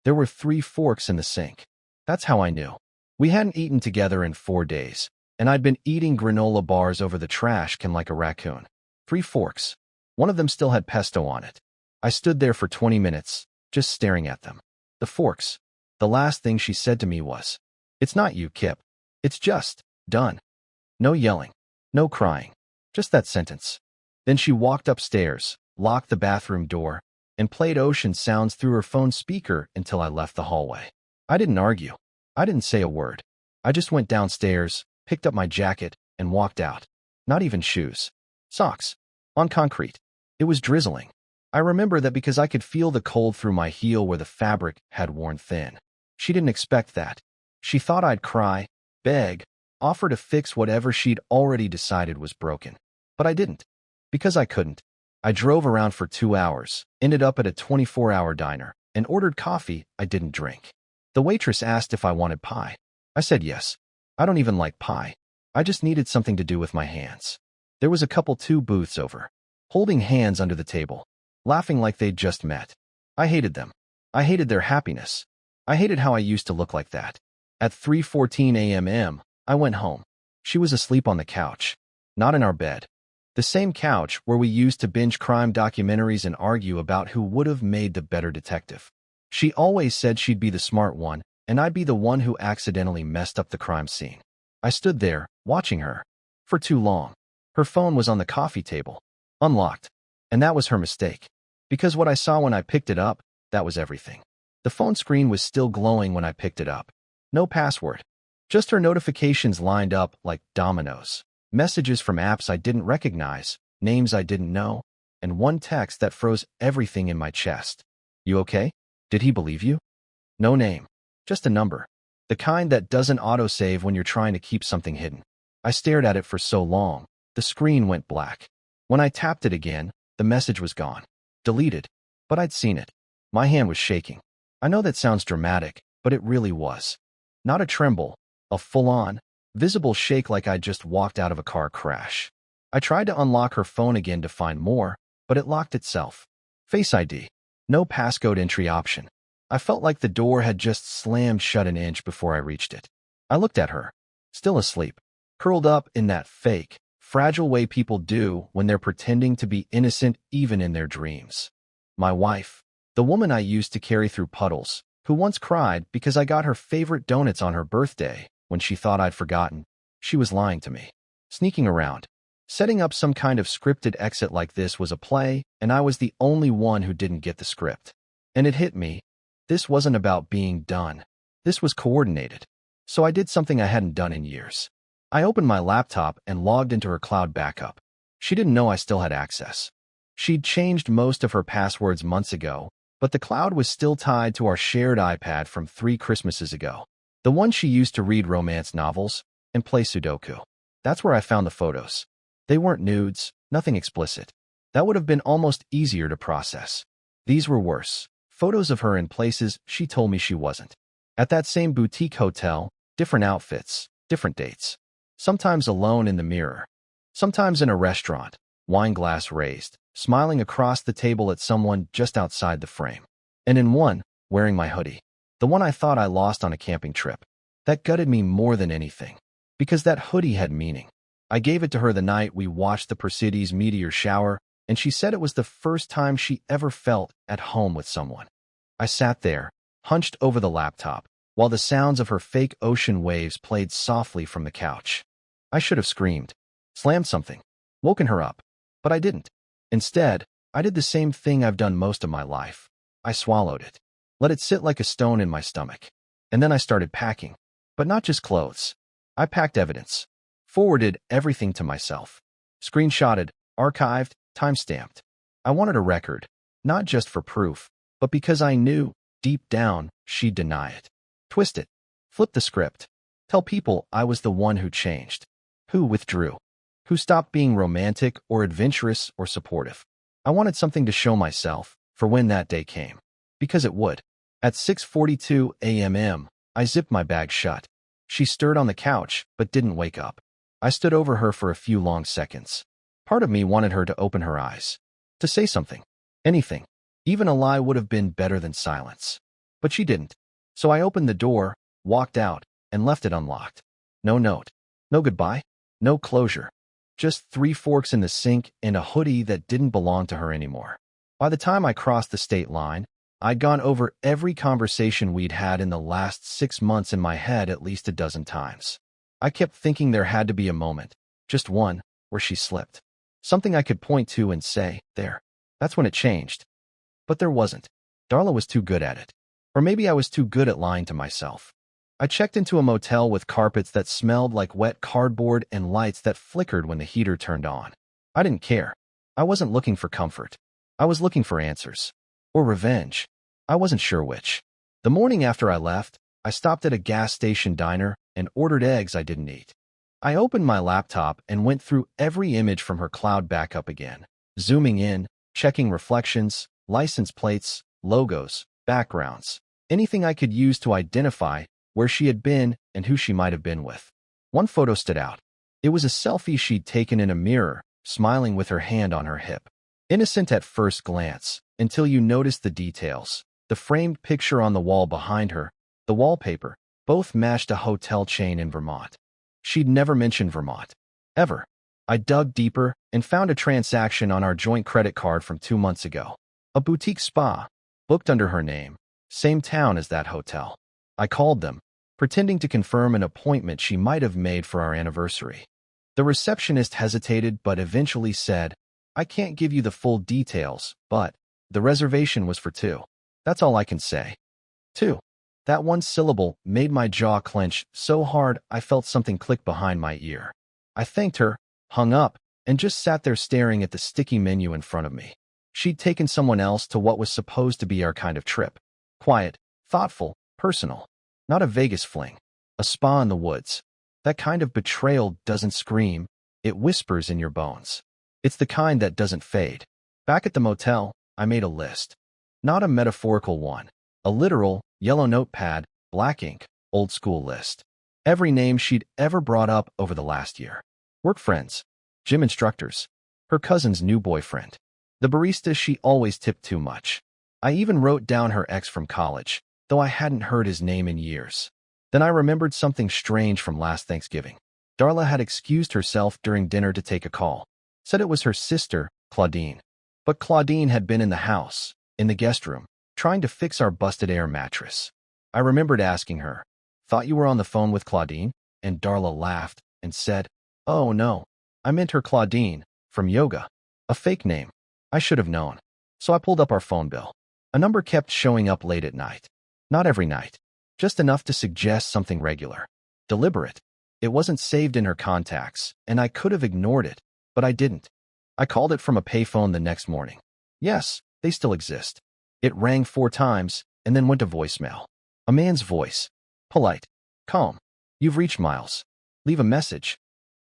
There were 3 forks in the sink. That's how I knew. We hadn't eaten together in 4 days, and I'd been eating granola bars over the trash can like a raccoon. 3 forks. One of them still had pesto on it. I stood there for 20 minutes, just staring at them. The forks. The last thing she said to me was, "It's not you, Kip. It's just done." No yelling. No crying. Just that sentence. Then she walked upstairs, locked the bathroom door, and played ocean sounds through her phone speaker until I left the hallway. I didn't argue. I didn't say a word. I just went downstairs, picked up my jacket, and walked out. Not even shoes. Socks. On concrete. It was drizzling. I remember that because I could feel the cold through my heel where the fabric had worn thin. She didn't expect that. She thought I'd cry, beg, offer to fix whatever she'd already decided was broken. But I didn't. Because I couldn't. I drove around for 2 hours, ended up at a 24-hour diner, and ordered coffee I didn't drink. The waitress asked if I wanted pie. I said yes. I don't even like pie. I just needed something to do with my hands. There was a couple 2 booths over, holding hands under the table, laughing like they'd just met. I hated them. I hated their happiness. I hated how I used to look like that. At 3:14 a.m., I went home. She was asleep on the couch, not in our bed. The same couch where we used to binge crime documentaries and argue about who would have made the better detective. She always said she'd be the smart one, and I'd be the one who accidentally messed up the crime scene. I stood there, watching her. For too long. Her phone was on the coffee table, unlocked. And that was her mistake. Because what I saw when I picked it up, that was everything. The phone screen was still glowing when I picked it up. No password. Just her notifications lined up like dominoes. Messages from apps I didn't recognize, names I didn't know, and one text that froze everything in my chest. "You okay? Did he believe you?" No name. Just a number. The kind that doesn't autosave when you're trying to keep something hidden. I stared at it for so long, the screen went black. When I tapped it again, the message was gone. Deleted. But I'd seen it. My hand was shaking. I know that sounds dramatic, but it really was. Not a tremble, a full-on, visible shake like I'd just walked out of a car crash. I tried to unlock her phone again to find more, but it locked itself. Face ID. No passcode entry option. I felt like the door had just slammed shut an inch before I reached it. I looked at her, still asleep, curled up in that fake, fragile way people do when they're pretending to be innocent even in their dreams. My wife, the woman I used to carry through puddles, who once cried because I got her favorite donuts on her birthday when she thought I'd forgotten, she was lying to me. Sneaking around. Setting up some kind of scripted exit like this was a play, and I was the only one who didn't get the script. And it hit me. This wasn't about being done. This was coordinated. So I did something I hadn't done in years. I opened my laptop and logged into her cloud backup. She didn't know I still had access. She'd changed most of her passwords months ago, but the cloud was still tied to our shared iPad from 3 Christmases ago. The one she used to read romance novels and play Sudoku. That's where I found the photos. They weren't nudes, nothing explicit. That would have been almost easier to process. These were worse. Photos of her in places she told me she wasn't. At that same boutique hotel, different outfits, different dates. Sometimes alone in the mirror. Sometimes in a restaurant, wine glass raised, smiling across the table at someone just outside the frame. And in one, wearing my hoodie. The one I thought I lost on a camping trip. That gutted me more than anything. Because that hoodie had meaning. I gave it to her the night we watched the Perseid's meteor shower, and she said it was the first time she ever felt at home with someone. I sat there, hunched over the laptop, while the sounds of her fake ocean waves played softly from the couch. I should have screamed, slammed something, woken her up, but I didn't. Instead, I did the same thing I've done most of my life. I swallowed it. Let it sit like a stone in my stomach. And then I started packing. But not just clothes. I packed evidence. Forwarded everything to myself. Screenshotted, archived, timestamped. I wanted a record, not just for proof, but because I knew, deep down, she'd deny it. Twist it. Flip the script. Tell people I was the one who changed. Who withdrew. Who stopped being romantic or adventurous or supportive. I wanted something to show myself for when that day came. Because it would. At 6:42 a.m., I zipped my bag shut. She stirred on the couch, but didn't wake up. I stood over her for a few long seconds. Part of me wanted her to open her eyes. To say something. Anything. Even a lie would have been better than silence. But she didn't. So I opened the door, walked out, and left it unlocked. No note. No goodbye. No closure. Just 3 forks in the sink and a hoodie that didn't belong to her anymore. By the time I crossed the state line, I'd gone over every conversation we'd had in the last 6 months in my head at least a dozen times. I kept thinking there had to be a moment, just one, where she slipped. Something I could point to and say, there. That's when it changed. But there wasn't. Darla was too good at it. Or maybe I was too good at lying to myself. I checked into a motel with carpets that smelled like wet cardboard and lights that flickered when the heater turned on. I didn't care. I wasn't looking for comfort. I was looking for answers. Or revenge. I wasn't sure which. The morning after I left, I stopped at a gas station diner and ordered eggs I didn't eat. I opened my laptop and went through every image from her cloud backup again, zooming in, checking reflections, license plates, logos, backgrounds, anything I could use to identify where she had been and who she might have been with. One photo stood out. It was a selfie she'd taken in a mirror, smiling with her hand on her hip. Innocent at first glance, until you noticed the details. The framed picture on the wall behind her, the wallpaper, both matched a hotel chain in Vermont. She'd never mentioned Vermont. Ever. I dug deeper and found a transaction on our joint credit card from 2 months ago. A boutique spa, booked under her name, same town as that hotel. I called them, pretending to confirm an appointment she might have made for our anniversary. The receptionist hesitated but eventually said, I can't give you the full details, but the reservation was for 2. That's all I can say. 2. That one syllable made my jaw clench so hard I felt something click behind my ear. I thanked her, hung up, and just sat there staring at the sticky menu in front of me. She'd taken someone else to what was supposed to be our kind of trip. Quiet, thoughtful, personal. Not a Vegas fling. A spa in the woods. That kind of betrayal doesn't scream, it whispers in your bones. It's the kind that doesn't fade. Back at the motel, I made a list. Not a metaphorical one. A literal, yellow notepad, black ink, old school list. Every name she'd ever brought up over the last year. Work friends. Gym instructors. Her cousin's new boyfriend. The barista she always tipped too much. I even wrote down her ex from college, though I hadn't heard his name in years. Then I remembered something strange from last Thanksgiving. Darla had excused herself during dinner to take a call. Said it was her sister, Claudine. But Claudine had been in the house, in the guest room, trying to fix our busted air mattress. I remembered asking her, thought you were on the phone with Claudine? And Darla laughed and said, oh no, I meant her Claudine, from yoga. A fake name. I should have known. So I pulled up our phone bill. A number kept showing up late at night. Not every night. Just enough to suggest something regular. Deliberate. It wasn't saved in her contacts, and I could have ignored it, but I didn't. I called it from a payphone the next morning. Yes, they still exist. It rang 4 times, and then went to voicemail. A man's voice. Polite. Calm. You've reached Miles. Leave a message.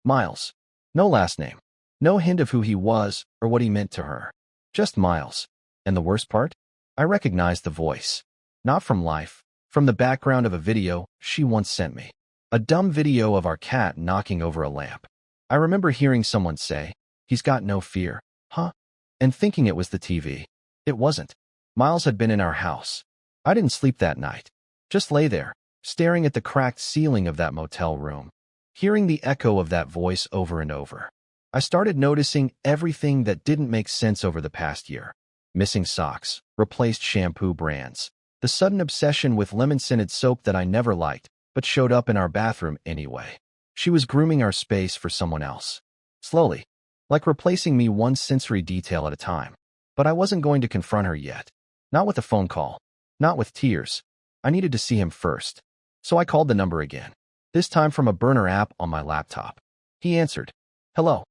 Miles. No last name. No hint of who he was or what he meant to her. Just Miles. And the worst part? I recognized the voice. Not from life. From the background of a video she once sent me. A dumb video of our cat knocking over a lamp. I remember hearing someone say, he's got no fear, huh? And thinking it was the TV. It wasn't. Miles had been in our house. I didn't sleep that night. Just lay there, staring at the cracked ceiling of that motel room, hearing the echo of that voice over and over. I started noticing everything that didn't make sense over the past year. Missing socks, replaced shampoo brands, the sudden obsession with lemon-scented soap that I never liked, but showed up in our bathroom anyway. She was grooming our space for someone else. Slowly, like replacing me one sensory detail at a time. But I wasn't going to confront her yet. Not with a phone call. Not with tears. I needed to see him first. So I called the number again. This time from a burner app on my laptop. He answered. Hello.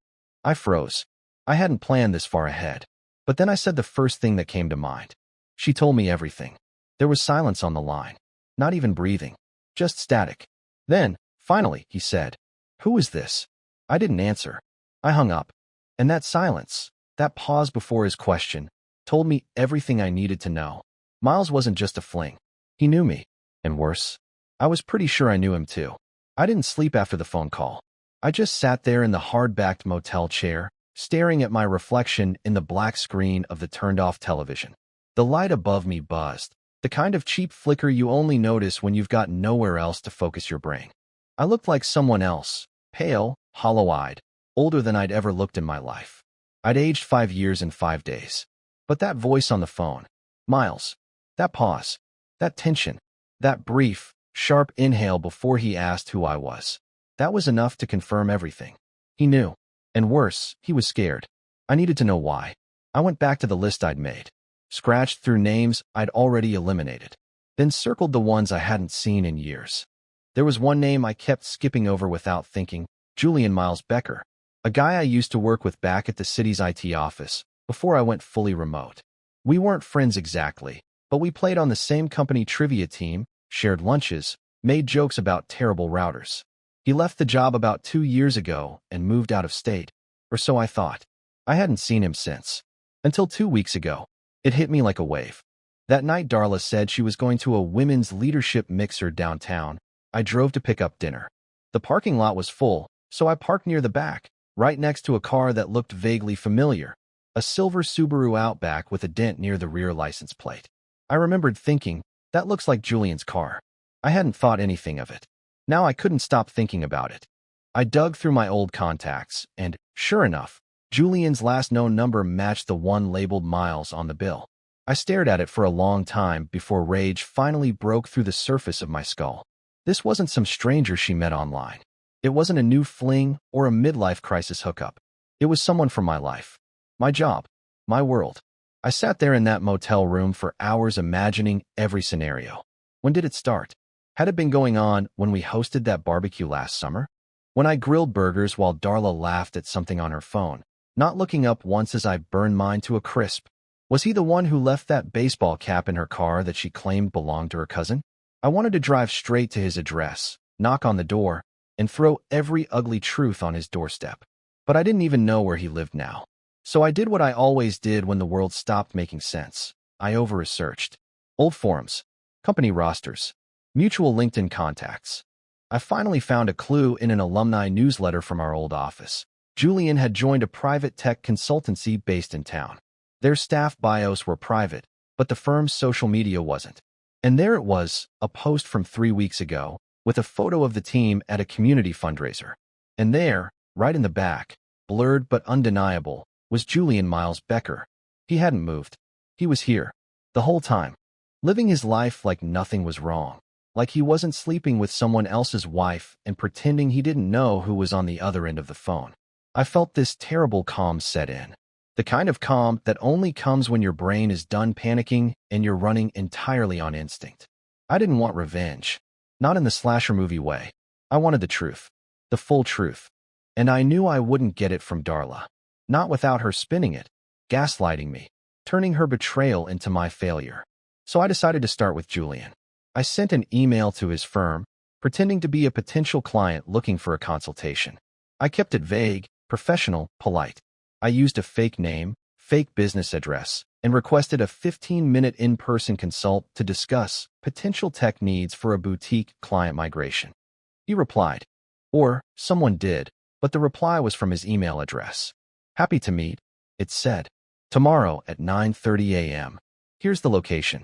I froze. I hadn't planned this far ahead. But then I said the first thing that came to mind. She told me everything. There was silence on the line. Not even breathing. Just static. Then, finally, he said, who is this? I didn't answer. I hung up. And that silence, that pause before his question, told me everything I needed to know. Miles wasn't just a fling. He knew me. And worse, I was pretty sure I knew him too. I didn't sleep after the phone call. I just sat there in the hard-backed motel chair, staring at my reflection in the black screen of the turned-off television. The light above me buzzed. The kind of cheap flicker you only notice when you've got nowhere else to focus your brain. I looked like someone else, pale, hollow-eyed, older than I'd ever looked in my life. I'd aged 5 years in 5 days. But that voice on the phone, Miles, that pause, that tension, that brief, sharp inhale before he asked who I was, that was enough to confirm everything. He knew. And worse, he was scared. I needed to know why. I went back to the list I'd made, scratched through names I'd already eliminated, then circled the ones I hadn't seen in years. There was one name I kept skipping over without thinking, Julian Miles Becker, a guy I used to work with back at the city's IT office before I went fully remote. We weren't friends exactly, but we played on the same company trivia team, shared lunches, made jokes about terrible routers. He left the job about 2 years ago and moved out of state, or so I thought. I hadn't seen him since. Until 2 weeks ago. It hit me like a wave. That night Darla said she was going to a women's leadership mixer downtown. I drove to pick up dinner. The parking lot was full, so I parked near the back, right next to a car that looked vaguely familiar, a silver Subaru Outback with a dent near the rear license plate. I remembered thinking, that looks like Julian's car. I hadn't thought anything of it. Now I couldn't stop thinking about it. I dug through my old contacts, and, sure enough, Julian's last known number matched the one labeled Miles on the bill. I stared at it for a long time before rage finally broke through the surface of my skull. This wasn't some stranger she met online. It wasn't a new fling or a midlife crisis hookup. It was someone from my life. My job. My world. I sat there in that motel room for hours imagining every scenario. When did it start? Had it been going on when we hosted that barbecue last summer? When I grilled burgers while Darla laughed at something on her phone, not looking up once as I burned mine to a crisp? Was he the one who left that baseball cap in her car that she claimed belonged to her cousin? I wanted to drive straight to his address, knock on the door, and throw every ugly truth on his doorstep. But I didn't even know where he lived now. So I did what I always did when the world stopped making sense. I over-researched. Old forums, company rosters, mutual LinkedIn contacts. I finally found a clue in an alumni newsletter from our old office. Julian had joined a private tech consultancy based in town. Their staff bios were private, but the firm's social media wasn't. And there it was, a post from 3 weeks ago, with a photo of the team at a community fundraiser. And there, right in the back, blurred but undeniable, was Julian Miles Becker. He hadn't moved. He was here. The whole time. Living his life like nothing was wrong. Like he wasn't sleeping with someone else's wife and pretending he didn't know who was on the other end of the phone. I felt this terrible calm set in. The kind of calm that only comes when your brain is done panicking and you're running entirely on instinct. I didn't want revenge. Not in the slasher movie way. I wanted the truth. The full truth. And I knew I wouldn't get it from Darla. Not without her spinning it, gaslighting me, turning her betrayal into my failure. So I decided to start with Julian. I sent an email to his firm, pretending to be a potential client looking for a consultation. I kept it vague, professional, polite. I used a fake name, fake business address, and requested a 15-minute in-person consult to discuss potential tech needs for a boutique client migration. He replied. Or, someone did, but the reply was from his email address. Happy to meet, it said. Tomorrow at 9:30 a.m. Here's the location.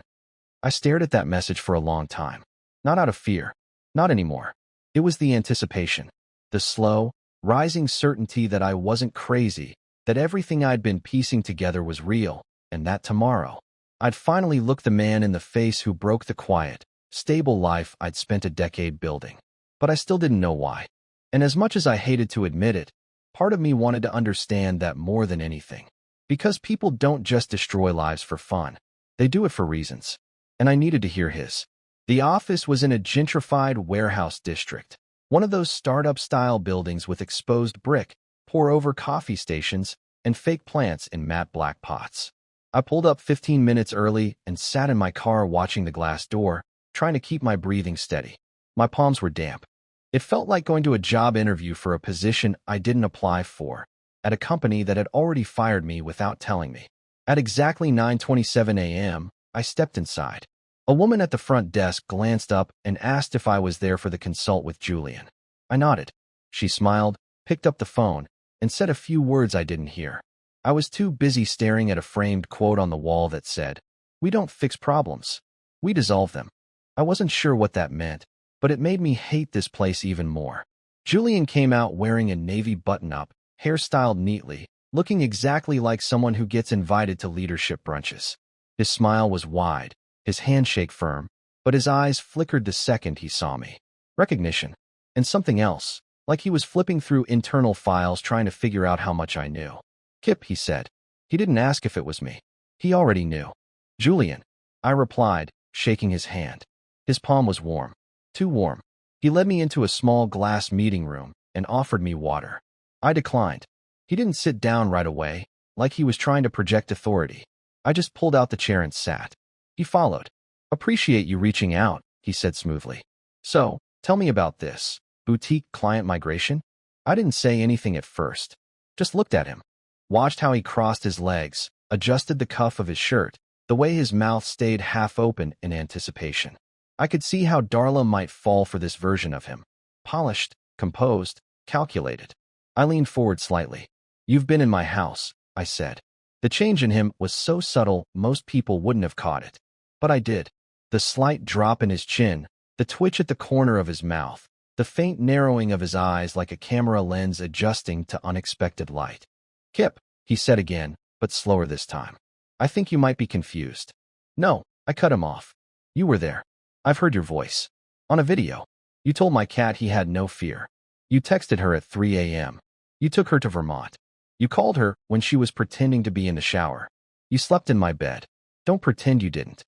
I stared at that message for a long time. Not out of fear. Not anymore. It was the anticipation. The slow, rising certainty that I wasn't crazy, that everything I'd been piecing together was real, and that tomorrow, I'd finally look the man in the face who broke the quiet, stable life I'd spent a decade building. But I still didn't know why. And as much as I hated to admit it, part of me wanted to understand that more than anything. Because people don't just destroy lives for fun. They do it for reasons. And I needed to hear his. The office was in a gentrified warehouse district. One of those startup-style buildings with exposed brick, pour-over coffee stations, and fake plants in matte black pots. I pulled up 15 minutes early and sat in my car watching the glass door, trying to keep my breathing steady. My palms were damp. It felt like going to a job interview for a position I didn't apply for, at a company that had already fired me without telling me. At exactly 9:27 a.m., I stepped inside. A woman at the front desk glanced up and asked if I was there for the consult with Julian. I nodded. She smiled, picked up the phone, and said a few words I didn't hear. I was too busy staring at a framed quote on the wall that said, "We don't fix problems. We dissolved them. I wasn't sure what that meant, but it made me hate this place even more. Julian came out wearing a navy button-up, hair styled neatly, looking exactly like someone who gets invited to leadership brunches. His smile was wide, his handshake firm, but his eyes flickered the second he saw me. Recognition. And something else, like he was flipping through internal files trying to figure out how much I knew. Kip, he said. He didn't ask if it was me. He already knew. Julian, I replied, shaking his hand. His palm was warm. Too warm. He led me into a small glass meeting room and offered me water. I declined. He didn't sit down right away, like he was trying to project authority. I just pulled out the chair and sat. He followed. Appreciate you reaching out, he said smoothly. So, tell me about this. Boutique client migration? I didn't say anything at first. Just looked at him. Watched how he crossed his legs, adjusted the cuff of his shirt, the way his mouth stayed half open in anticipation. I could see how Darla might fall for this version of him. Polished, composed, calculated. I leaned forward slightly. You've been in my house, I said. The change in him was so subtle most people wouldn't have caught it. But I did. The slight drop in his chin, the twitch at the corner of his mouth, the faint narrowing of his eyes like a camera lens adjusting to unexpected light. Kip, he said again, but slower this time. I think you might be confused. No, I cut him off. You were there. I've heard your voice. On a video. You told my cat he had no fear. You texted her at 3 a.m. You took her to Vermont. You called her when she was pretending to be in the shower. You slept in my bed. Don't pretend you didn't.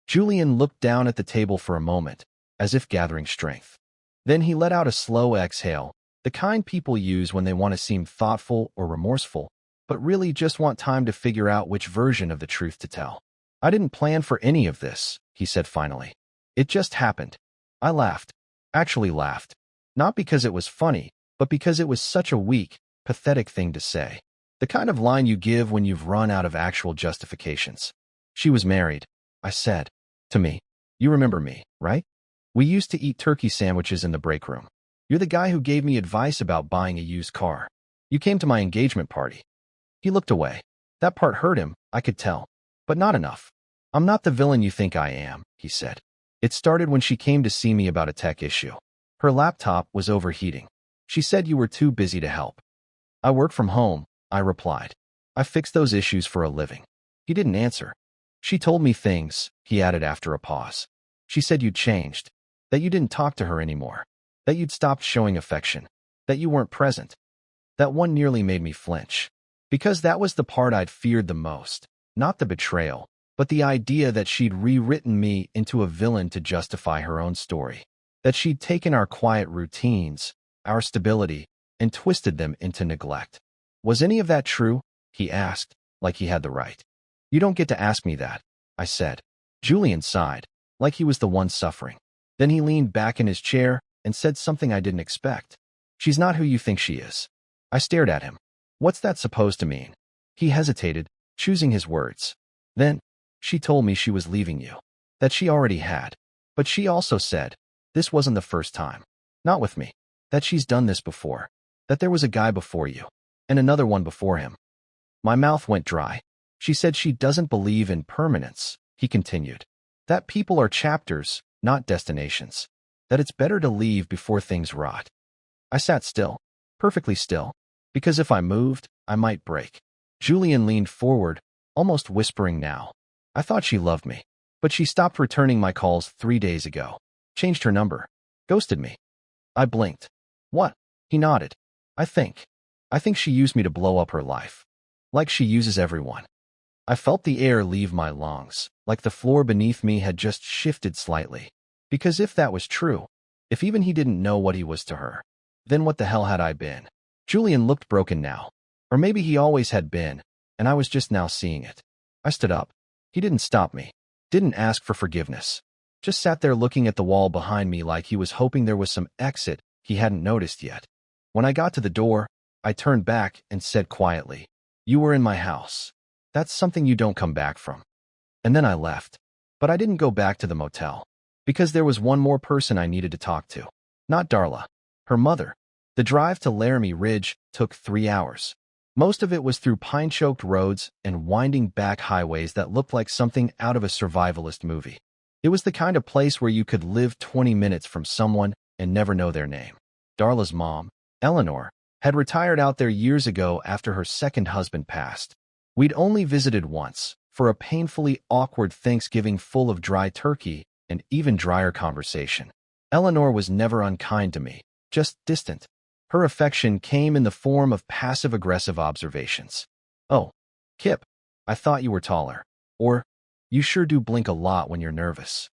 Julian looked down at the table for a moment, as if gathering strength. Then he let out a slow exhale, the kind people use when they want to seem thoughtful or remorseful, but really just want time to figure out which version of the truth to tell. I didn't plan for any of this, he said finally. It just happened. I laughed. Actually laughed. Not because it was funny, but because it was such a weak, pathetic thing to say. The kind of line you give when you've run out of actual justifications. She was married, I said. To me. You remember me, right? We used to eat turkey sandwiches in the break room. You're the guy who gave me advice about buying a used car. You came to my engagement party. He looked away. That part hurt him, I could tell. But not enough. I'm not the villain you think I am, he said. It started when she came to see me about a tech issue. Her laptop was overheating. She said you were too busy to help. I work from home, I replied. I fix those issues for a living. He didn't answer. She told me things, he added after a pause. She said you'd changed. That you didn't talk to her anymore. That you'd stopped showing affection. That you weren't present. That one nearly made me flinch. Because that was the part I'd feared the most. Not the betrayal, but the idea that she'd rewritten me into a villain to justify her own story. That she'd taken our quiet routines, our stability, and twisted them into neglect. Was any of that true? He asked, like he had the right. You don't get to ask me that, I said. Julian sighed, like he was the one suffering. Then he leaned back in his chair and said something I didn't expect. She's not who you think she is. I stared at him. What's that supposed to mean? He hesitated, choosing his words. Then, she told me she was leaving you. That she already had. But she also said, this wasn't the first time. Not with me. That she's done this before. That there was a guy before you. And another one before him. My mouth went dry. She said she doesn't believe in permanence, he continued. That people are chapters, not destinations. That it's better to leave before things rot. I sat still, perfectly still, because if I moved, I might break. Julian leaned forward, almost whispering now. I thought she loved me, but she stopped returning my calls 3 days ago. Changed her number. Ghosted me. I blinked. What? He nodded. I think she used me to blow up her life. Like she uses everyone. I felt the air leave my lungs, like the floor beneath me had just shifted slightly. Because if that was true, if even he didn't know what he was to her, then what the hell had I been? Julian looked broken now. Or maybe he always had been, and I was just now seeing it. I stood up. He didn't stop me. Didn't ask for forgiveness. Just sat there looking at the wall behind me like he was hoping there was some exit he hadn't noticed yet. When I got to the door, I turned back and said quietly, you were in my house. That's something you don't come back from. And then I left. But I didn't go back to the motel. Because there was one more person I needed to talk to. Not Darla. Her mother. The drive to Laramie Ridge took 3 hours. Most of it was through pine-choked roads and winding back highways that looked like something out of a survivalist movie. It was the kind of place where you could live 20 minutes from someone and never know their name. Darla's mom, Eleanor, had retired out there years ago after her second husband passed. We'd only visited once, for a painfully awkward Thanksgiving full of dry turkey and even drier conversation. Eleanor was never unkind to me, just distant. Her affection came in the form of passive-aggressive observations. "Oh, Kip, I thought you were taller." Or, "You sure do blink a lot when you're nervous."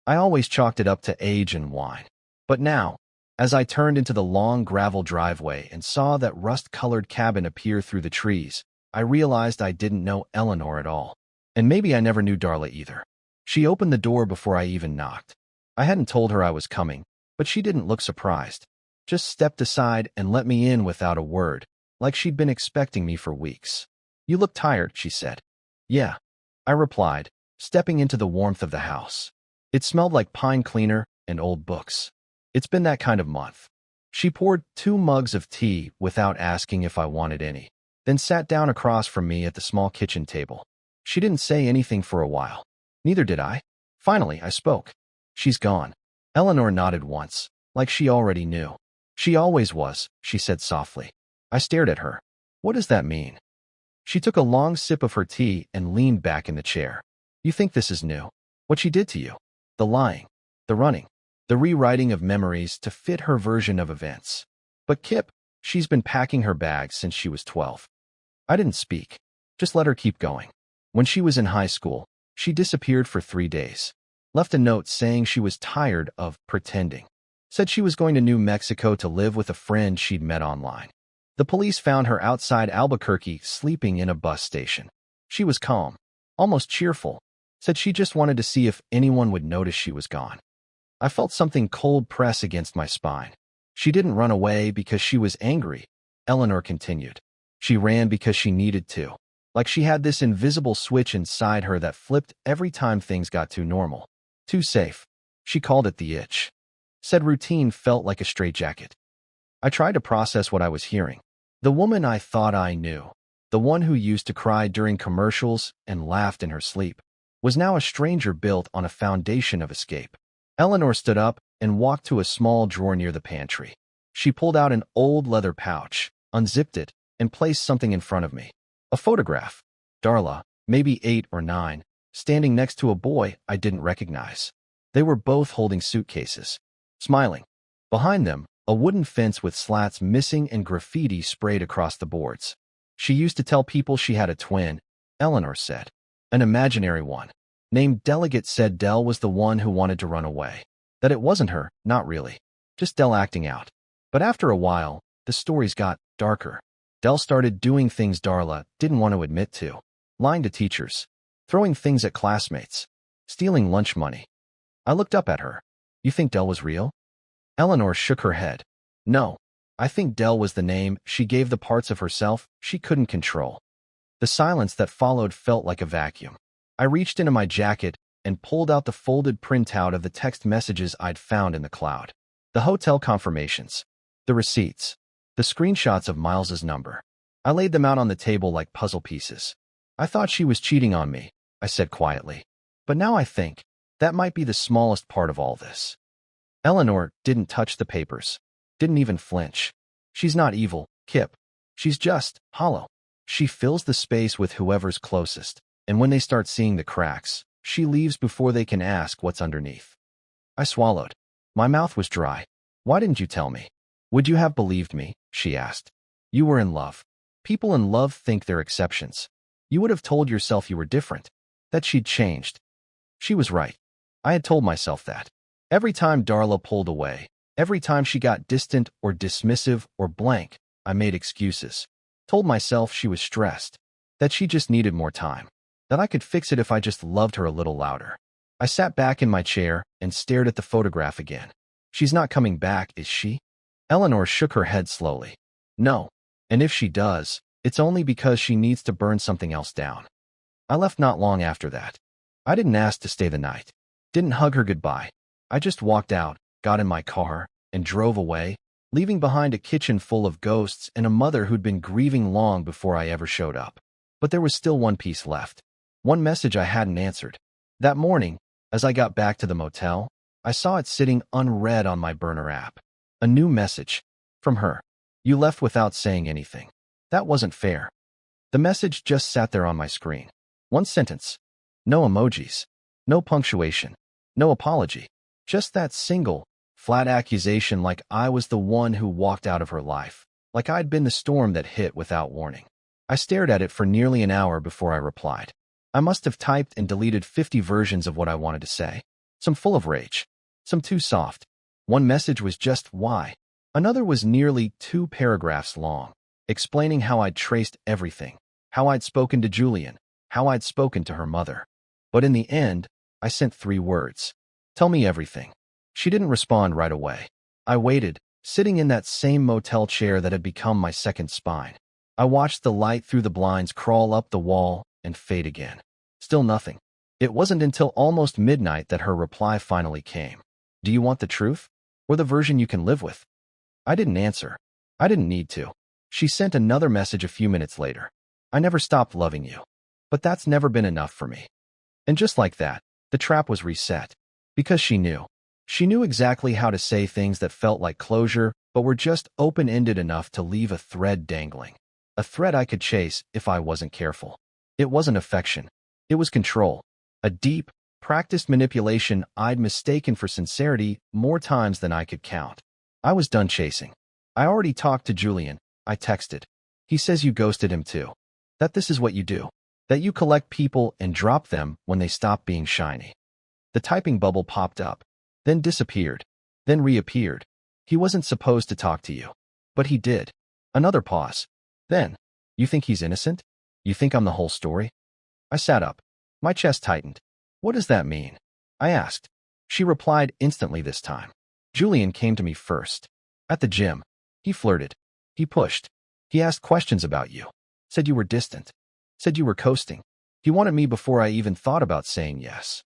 I always chalked it up to age and wine. But now, as I turned into the long gravel driveway and saw that rust-colored cabin appear through the trees, I realized I didn't know Eleanor at all. And maybe I never knew Darla either. She opened the door before I even knocked. I hadn't told her I was coming, but she didn't look surprised. Just stepped aside and let me in without a word, like she'd been expecting me for weeks. "You look tired," she said. "Yeah," I replied, stepping into the warmth of the house. It smelled like pine cleaner and old books. It's been that kind of month. She poured 2 mugs of tea without asking if I wanted any, then sat down across from me at the small kitchen table. She didn't say anything for a while. Neither did I. Finally, I spoke. "She's gone." Eleanor nodded once, like she already knew. "She always was," she said softly. I stared at her. "What does that mean?" She took a long sip of her tea and leaned back in the chair. "You think this is new? What she did to you? The lying, the running, the rewriting of memories to fit her version of events. But Kip, she's been packing her bags since she was 12. I didn't speak. Just let her keep going. When she was in high school, she disappeared for 3 days. Left a note saying she was tired of pretending. Said she was going to New Mexico to live with a friend she'd met online. The police found her outside Albuquerque sleeping in a bus station. She was calm, almost cheerful. Said she just wanted to see if anyone would notice she was gone. I felt something cold press against my spine. She didn't run away because she was angry, Eleanor continued. She ran because she needed to. Like she had this invisible switch inside her that flipped every time things got too normal. Too safe. She called it the itch. Said routine felt like a straitjacket. I tried to process what I was hearing. The woman I thought I knew, the one who used to cry during commercials and laughed in her sleep, was now a stranger built on a foundation of escape. Eleanor stood up and walked to a small drawer near the pantry. She pulled out an old leather pouch, unzipped it, and placed something in front of me. A photograph. Darla, maybe 8 or 9, standing next to a boy I didn't recognize. They were both holding suitcases, smiling. Behind them, a wooden fence with slats missing and graffiti sprayed across the boards. She used to tell people she had a twin, Eleanor said. An imaginary one. Named Delegate said Del was the one who wanted to run away. That it wasn't her, not really. Just Del acting out. But after a while, the stories got darker. Del started doing things Darla didn't want to admit to. Lying to teachers. Throwing things at classmates. Stealing lunch money. I looked up at her. "You think Del was real?" Eleanor shook her head. "No. I think Del was the name she gave the parts of herself she couldn't control." The silence that followed felt like a vacuum. I reached into my jacket and pulled out the folded printout of the text messages I'd found in the cloud. The hotel confirmations. The receipts. The screenshots of Miles's number. I laid them out on the table like puzzle pieces. "I thought she was cheating on me," I said quietly. "But now I think that might be the smallest part of all this." Eleanor didn't touch the papers. Didn't even flinch. "She's not evil, Kip. She's just hollow. She fills the space with whoever's closest, and when they start seeing the cracks, she leaves before they can ask what's underneath." I swallowed. My mouth was dry. "Why didn't you tell me?" "Would you have believed me?" she asked. "You were in love. People in love think they're exceptions. You would have told yourself you were different, that she'd changed." She was right. I had told myself that. Every time Darla pulled away, every time she got distant or dismissive or blank, I made excuses. Told myself she was stressed, that she just needed more time, that I could fix it if I just loved her a little louder. I sat back in my chair and stared at the photograph again. "She's not coming back, is she?" Eleanor shook her head slowly. "No. And if she does, it's only because she needs to burn something else down." I left not long after that. I didn't ask to stay the night. Didn't hug her goodbye. I just walked out, got in my car, and drove away, leaving behind a kitchen full of ghosts and a mother who'd been grieving long before I ever showed up. But there was still one piece left. One message I hadn't answered. That morning, As I got back to the motel, I saw it sitting unread on my burner app. A new message. From her. You left without saying anything. That wasn't fair. The message just sat there on my screen. One sentence. No emojis. No punctuation. No apology. Just that single, flat accusation like I was the one who walked out of her life. Like I'd been the storm that hit without warning. I stared at it for nearly an hour before I replied. I must have typed and deleted 50 versions of what I wanted to say. Some full of rage. Some too soft. One message was just why. Another was nearly 2 paragraphs long, explaining how I'd traced everything, how I'd spoken to Julian, how I'd spoken to her mother. But in the end, I sent 3 words. Tell me everything. She didn't respond right away. I waited, sitting in that same motel chair that had become my second spine. I watched the light through the blinds crawl up the wall and fade again. Still nothing. It wasn't until almost midnight that her reply finally came. Do you want the truth? Or the version you can live with? I didn't answer. I didn't need to. She sent another message a few minutes later. I never stopped loving you. But that's never been enough for me. And just like that, the trap was reset. Because she knew. She knew exactly how to say things that felt like closure, but were just open-ended enough to leave a thread dangling. A thread I could chase if I wasn't careful. It wasn't affection. It was control. A deep, practiced manipulation I'd mistaken for sincerity more times than I could count. I was done chasing. I already talked to Julian. I texted. He says you ghosted him too. That this is what you do. That you collect people and drop them when they stop being shiny. The typing bubble popped up, then disappeared, then reappeared. He wasn't supposed to talk to you. But he did. Another pause. Then, you think he's innocent? You think I'm the whole story? I sat up. My chest tightened. What does that mean? I asked. She replied instantly this time. Julian came to me first. At the gym. He flirted. He pushed. He asked questions about you. Said you were distant. Said you were coasting. He wanted me before I even thought about saying yes.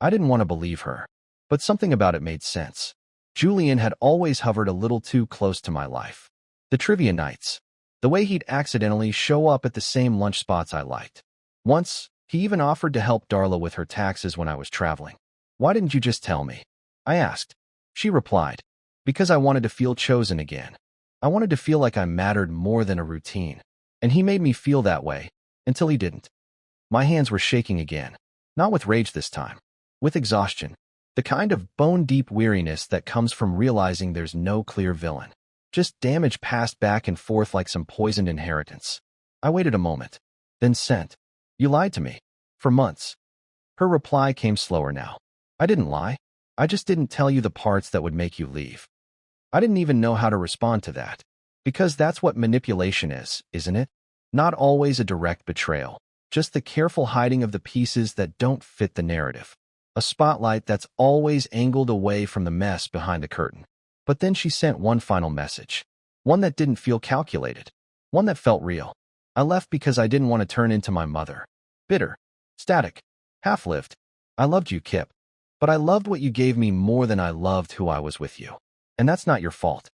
I didn't want to believe her. But something about it made sense. Julian had always hovered a little too close to my life. The trivia nights. The way he'd accidentally show up at the same lunch spots I liked. Once, he even offered to help Darla with her taxes when I was traveling. Why didn't you just tell me? I asked. She replied, because I wanted to feel chosen again. I wanted to feel like I mattered more than a routine. And he made me feel that way, until he didn't. My hands were shaking again. Not with rage this time. With exhaustion. The kind of bone-deep weariness that comes from realizing there's no clear villain. Just damage passed back and forth like some poisoned inheritance. I waited a moment. Then sent. You lied to me. For months. Her reply came slower now. I didn't lie. I just didn't tell you the parts that would make you leave. I didn't even know how to respond to that. Because that's what manipulation is, isn't it? Not always a direct betrayal. Just the careful hiding of the pieces that don't fit the narrative. A spotlight that's always angled away from the mess behind the curtain. But then she sent one final message. One that didn't feel calculated. One that felt real. I left because I didn't want to turn into my mother. Bitter. Static. Half-lived. I loved you, Kip. But I loved what you gave me more than I loved who I was with you. And that's not your fault.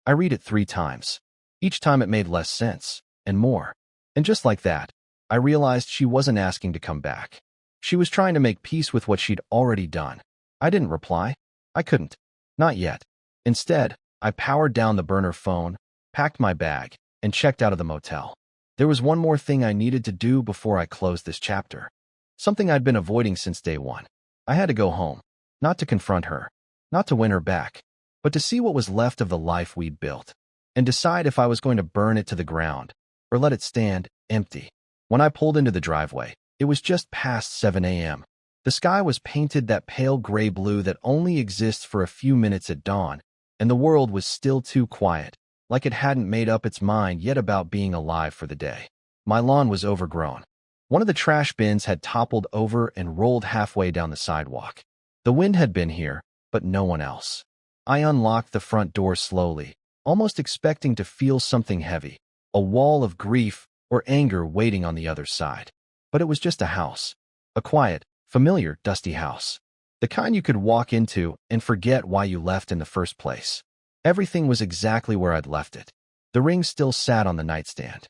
I read it 3 times. Each time it made less sense, and more. And just like that, I realized she wasn't asking to come back. She was trying to make peace with what she'd already done. I didn't reply. I couldn't. Not yet. Instead, I powered down the burner phone, packed my bag, and checked out of the motel. There was one more thing I needed to do before I closed this chapter. Something I'd been avoiding since day one. I had to go home. Not to confront her. Not to win her back. But to see what was left of the life we'd built. And decide if I was going to burn it to the ground, or let it stand empty. When I pulled into the driveway, it was just past 7 a.m. The sky was painted that pale gray blue that only exists for a few minutes at dawn, and the world was still too quiet, like it hadn't made up its mind yet about being alive for the day. My lawn was overgrown. One of the trash bins had toppled over and rolled halfway down the sidewalk. The wind had been here, but no one else. I unlocked the front door slowly, almost expecting to feel something heavy, a wall of grief or anger waiting on the other side. But it was just a house. A quiet, familiar, dusty house. The kind you could walk into and forget why you left in the first place. Everything was exactly where I'd left it. The ring still sat on the nightstand.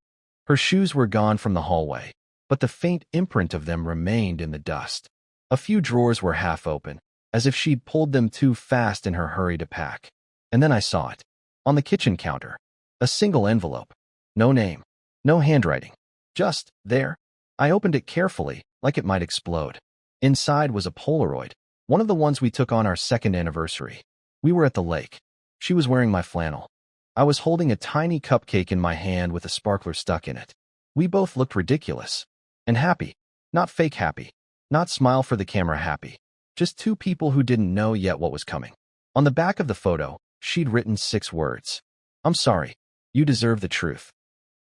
Her shoes were gone from the hallway, but the faint imprint of them remained in the dust. A few drawers were half open, as if she'd pulled them too fast in her hurry to pack. And then I saw it. On the kitchen counter. A single envelope. No name. No handwriting. Just there. I opened it carefully, like it might explode. Inside was a Polaroid, one of the ones we took on our second anniversary. We were at the lake. She was wearing my flannel. I was holding a tiny cupcake in my hand with a sparkler stuck in it. We both looked ridiculous. And happy. Not fake happy. Not smile for the camera happy. Just two people who didn't know yet what was coming. On the back of the photo, she'd written 6 words. I'm sorry. You deserve the truth.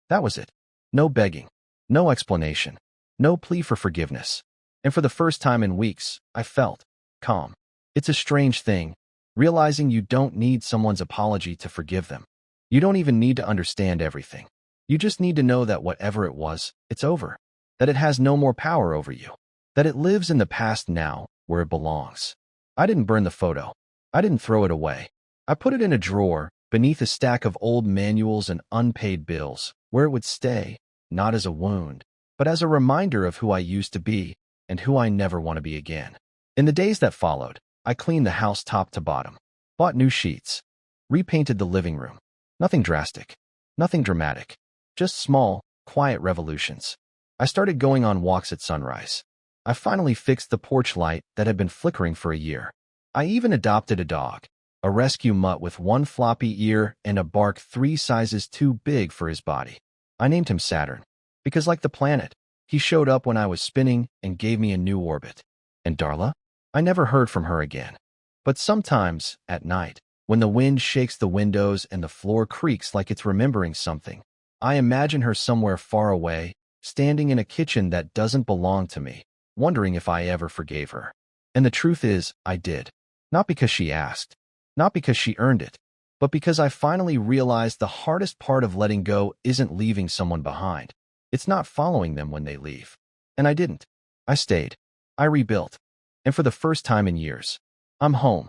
That was it. No begging. No explanation. No plea for forgiveness. And for the first time in weeks, I felt calm. It's a strange thing, realizing you don't need someone's apology to forgive them. You don't even need to understand everything. You just need to know that whatever it was, it's over. That it has no more power over you. That it lives in the past now, where it belongs. I didn't burn the photo. I didn't throw it away. I put it in a drawer, beneath a stack of old manuals and unpaid bills, where it would stay, not as a wound, but as a reminder of who I used to be and who I never want to be again. In the days that followed, I cleaned the house top to bottom, bought new sheets, repainted the living room. Nothing drastic, nothing dramatic, just small, quiet revolutions. I started going on walks at sunrise. I finally fixed the porch light that had been flickering for a year. I even adopted a dog, a rescue mutt with one floppy ear and a bark 3 sizes too big for his body. I named him Saturn, because like the planet, he showed up when I was spinning and gave me a new orbit. And Darla? I never heard from her again. But sometimes, at night, when the wind shakes the windows and the floor creaks like it's remembering something, I imagine her somewhere far away, standing in a kitchen that doesn't belong to me, wondering if I ever forgave her. And the truth is, I did. Not because she asked, not because she earned it, but because I finally realized the hardest part of letting go isn't leaving someone behind. It's not following them when they leave. And I didn't. I stayed. I rebuilt. And for the first time in years, I'm home.